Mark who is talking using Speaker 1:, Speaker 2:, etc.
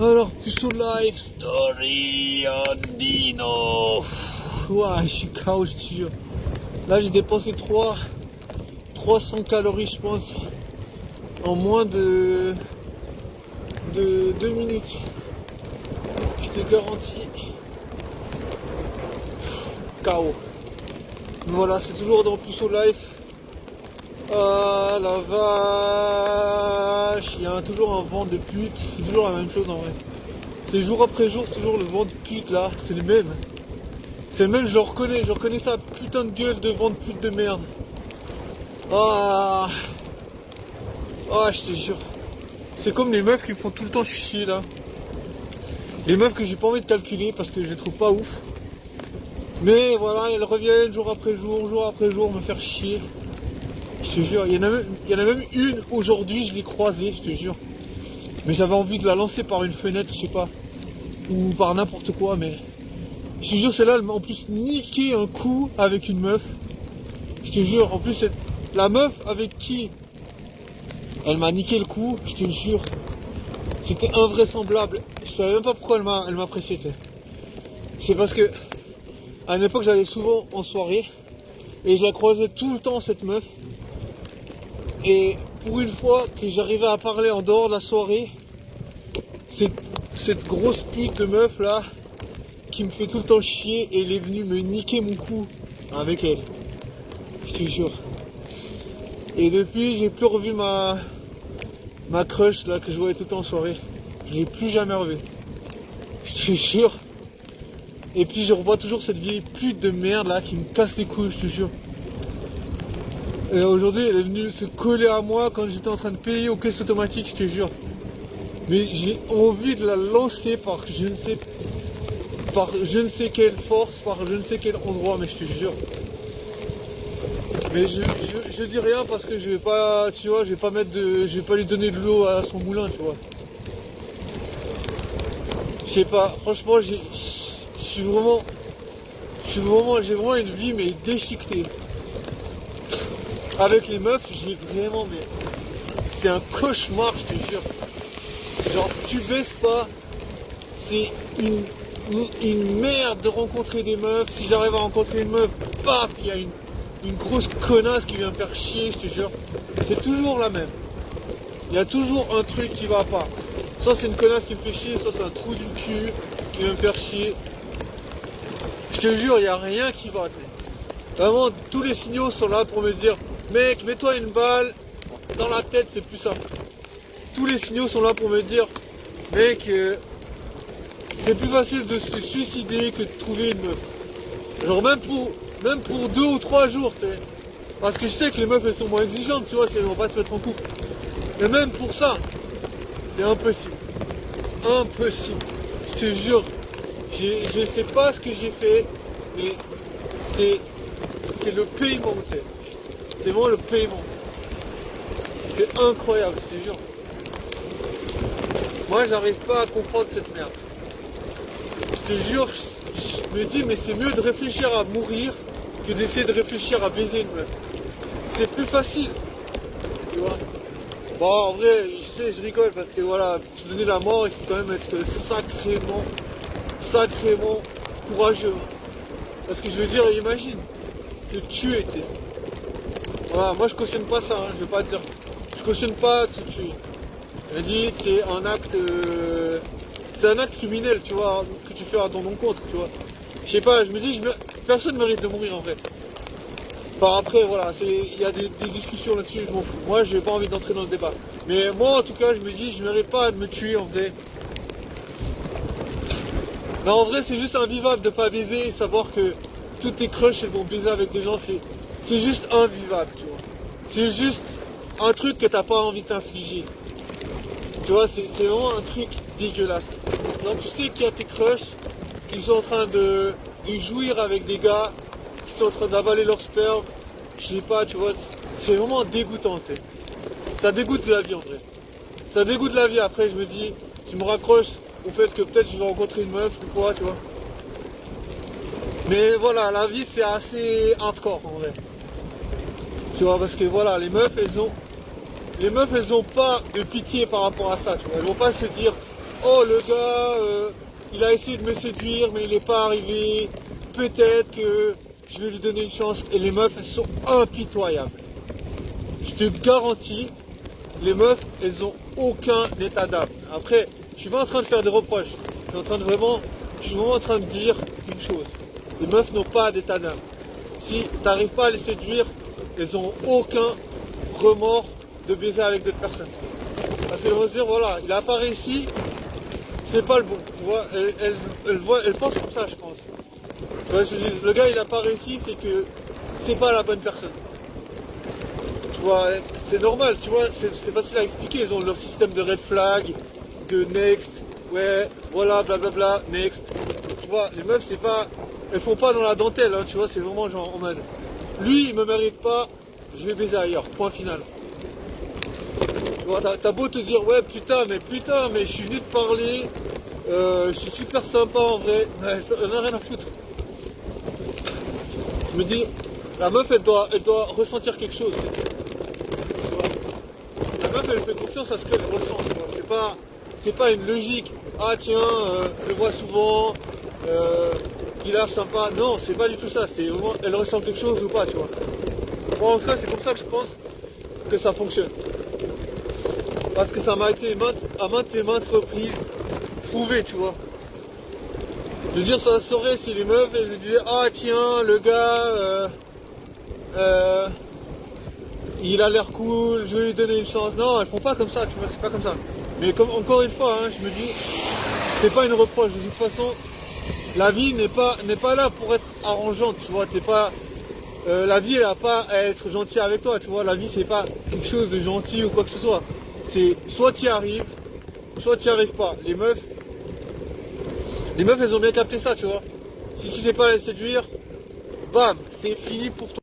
Speaker 1: Alors, Puceau Life Story Andino. Ouah, je suis KO, je te jure. Là, j'ai dépensé 300 calories, je pense, en moins de 2 minutes. Je te garantis. KO. Voilà, c'est toujours dans Puceau Life. Ah la vache, il y a toujours un vent de pute, c'est toujours la même chose en vrai. C'est jour après jour, c'est toujours le vent de pute là, c'est le même. C'est le même, je reconnais sa putain de gueule de vent de pute de merde. Ah, ah je te jure. C'est comme les meufs qui me font tout le temps chier là. Les meufs que j'ai pas envie de calculer parce que je les trouve pas ouf. Mais voilà, elles reviennent jour après jour me faire chier. Je te jure, il y en a même une aujourd'hui, je l'ai croisée, je te jure. Mais j'avais envie de la lancer par une fenêtre, je sais pas. Ou par n'importe quoi, mais. Je te jure, celle-là, elle m'a en plus niqué un coup avec une meuf. Je te jure, en plus, la meuf avec qui elle m'a niqué le coup, je te jure. C'était invraisemblable. Je savais même pas pourquoi elle m'appréciait. C'est parce que, à une époque, j'allais souvent en soirée. Et je la croisais tout le temps, cette meuf. Et pour une fois que j'arrivais à parler en dehors de la soirée, cette grosse pute de meuf là, qui me fait tout le temps chier, et elle est venue me niquer mon coup avec elle. Je te jure. Et depuis, j'ai plus revu ma crush là que je voyais tout le temps en soirée. Je l'ai plus jamais revu. Je te jure. Et puis je revois toujours cette vieille pute de merde là qui me casse les couilles, je te jure. Et aujourd'hui, elle est venue se coller à moi quand j'étais en train de payer aux caisses automatiques, je te jure. Mais j'ai envie de la lancer par je ne sais quelle force, par je ne sais quel endroit, mais je te jure. Mais je dis rien parce que je vais pas, tu vois, je vais pas lui donner de l'eau à son moulin, tu vois. Je sais pas, franchement, j'ai vraiment une vie mais déchiquetée. Avec les meufs, j'ai vraiment, mais c'est un cauchemar, je te jure. Genre, tu baisses pas, c'est une merde de rencontrer des meufs. Si j'arrive à rencontrer une meuf, paf, il y a une grosse connasse qui vient me faire chier, je te jure. C'est toujours la même. Il y a toujours un truc qui va pas. Soit c'est une connasse qui me fait chier, soit c'est un trou du cul qui vient me faire chier. Je te jure, il n'y a rien qui va. T'sais. Vraiment, tous les signaux sont là pour me dire, mec, mets-toi une balle dans la tête, c'est plus simple. Tous les signaux sont là pour me dire, mec, c'est plus facile de se suicider que de trouver une meuf. Genre même pour 2 ou 3 jours, t'sais. Parce que je sais que les meufs elles sont moins exigeantes, tu vois, si elles vont pas se mettre en couple. Mais même pour ça, c'est impossible. Impossible. Je te jure, je sais pas ce que j'ai fait, mais c'est le paiement, tu sais. C'est vraiment le paiement. C'est incroyable, je te jure. Moi, j'arrive pas à comprendre cette merde. Je te jure, je me dis, mais c'est mieux de réfléchir à mourir que d'essayer de réfléchir à baiser une meuf. C'est plus facile, tu vois. Bon, en vrai, je sais, je rigole parce que voilà, pour se donner la mort, il faut quand même être sacrément courageux. Parce que je veux dire, imagine, te tuer, tu sais. Voilà, moi je cautionne pas ça, hein, je vais pas dire. Je cautionne pas de se tuer. Je dis, c'est un acte criminel, tu vois, que tu fais à ton encontre, tu vois. Je sais pas, je me dis, personne ne mérite de mourir en vrai. Enfin, après, voilà, il y a des discussions là-dessus, je m'en fous. Moi, j'ai pas envie d'entrer dans le débat. Mais moi, en tout cas, je me dis, je mérite pas de me tuer en vrai. Non, en vrai, c'est juste invivable de pas baiser et savoir que toutes tes crushs, elles vont baiser avec des gens, c'est juste invivable, tu vois. C'est juste un truc que t'as pas envie de t'infliger. Tu vois, c'est vraiment un truc dégueulasse. Donc, tu sais qu'il y a tes crushs qui sont en train de jouir avec des gars qui sont en train d'avaler leur sperme. Je sais pas, tu vois, c'est vraiment dégoûtant, tu sais. Ça dégoûte de la vie en vrai. Ça dégoûte de la vie. Après, je me dis, je me raccroche au fait que peut-être je vais rencontrer une meuf une fois, tu vois. Mais voilà, la vie c'est assez hardcore en vrai. Tu vois, parce que voilà, les meufs elles ont pas de pitié par rapport à ça, tu vois. Elles vont pas se dire, oh le gars, il a essayé de me séduire, mais il n'est pas arrivé. Peut-être que je vais lui donner une chance. Et les meufs, elles sont impitoyables. Je te garantis, les meufs, elles ont aucun état d'âme. Après, je suis pas en train de faire des reproches. Je suis vraiment en train de dire une chose. Les meufs n'ont pas d'état d'âme. Si tu n'arrives pas à les séduire, elles n'ont aucun remords de baiser avec d'autres personnes. Parce qu'elles vont se dire, voilà, il n'a pas réussi, c'est pas le bon. Tu vois, elles pensent comme ça, je pense. Tu vois, elles se disent, le gars, il n'a pas réussi, c'est que c'est pas la bonne personne. Tu vois, c'est normal, tu vois, c'est facile à expliquer. Ils ont leur système de red flag, de next, ouais, voilà, blablabla, next. Tu vois, les meufs, c'est pas, elles font pas dans la dentelle, hein, tu vois, c'est vraiment genre en mode, lui, il me mérite pas, je vais baiser ailleurs, point final. Tu vois, t'as beau te dire, ouais, putain, mais je suis venu te parler, je suis super sympa en vrai, mais elle n'a rien à foutre. Je me dis, la meuf, elle doit ressentir quelque chose. Tu vois. La meuf, elle fait confiance à ce qu'elle ressent. Tu vois. C'est pas une logique. Ah tiens, je le vois souvent, il a l'air sympa. Non, c'est pas du tout ça. C'est vraiment, elle ressent quelque chose ou pas, tu vois. Bon, en tout cas, c'est comme ça que je pense que ça fonctionne. Parce que ça m'a été à maintes et maintes reprises prouvé, tu vois. Je veux dire, ça saurait si les meufs, elles se disaient, ah tiens, le gars, il a l'air cool, je vais lui donner une chance. Non, elles font pas comme ça, tu vois, c'est pas comme ça. Mais comme encore une fois, hein, je me dis, c'est pas une reproche. De toute façon, la vie n'est pas là pour être arrangeante, tu vois. T'es pas, la vie, elle a pas à être gentille avec toi, tu vois. La vie, c'est pas quelque chose de gentil ou quoi que ce soit. C'est soit tu y arrives, soit tu y arrives pas. Les meufs, elles ont bien capté ça, tu vois. Si tu sais pas les séduire, bam, c'est fini pour toi.